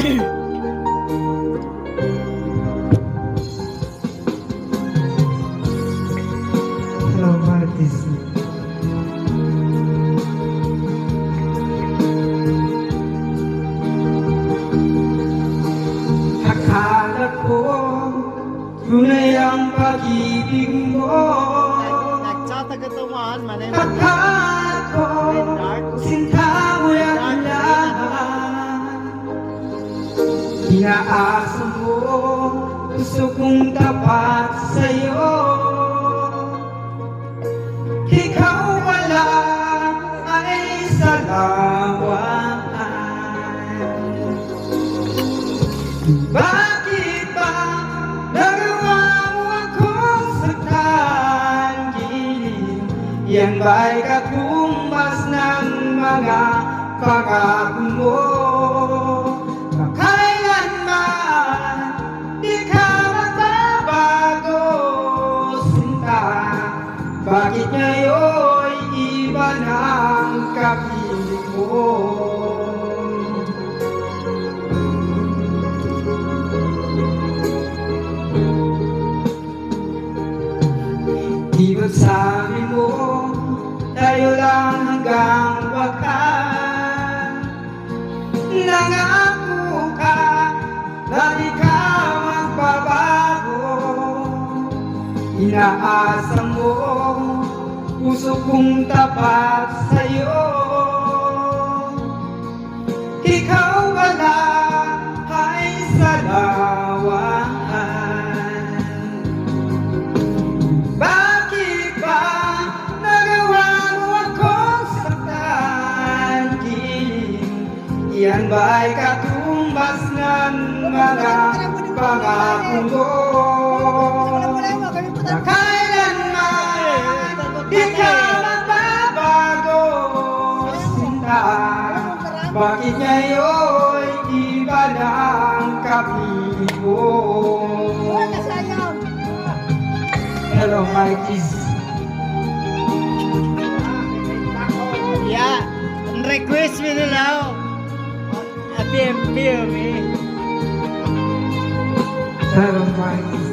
Hello, Martis. Akala ko tunay ang pag-ibig mo. Nagtsatagatumaan man eh. Akala ko sinta mo'y ang lahat. Inaasa mo gusto kong tapat sa'yo. Ikaw wala ay sa lawaan. Bakit ba nagawa mo akong saktan? Giling, yan ba'y katumbas ng mga pangako mo? Kailanman di ka magbabago, sinta. Bakit ngayon iba ng kapiling mo? Di ba sabi mo tayo lang hanggang wakas? Nangako ka na di ka magbabago. Inaasa mo puso kong tapat sa'yo. Ikaw wala ay sa lawaan. Bakit ba nagawa mo akong saktan? Giling, yan ba'y katumbas ng mga pangako mo? Na kailanman di ka magbabago, sinta. Bakit ngayon iba ng kapiling mo? Hello, Mikey's. Yeah, request me nila. Happy me. Hello, Mikey's.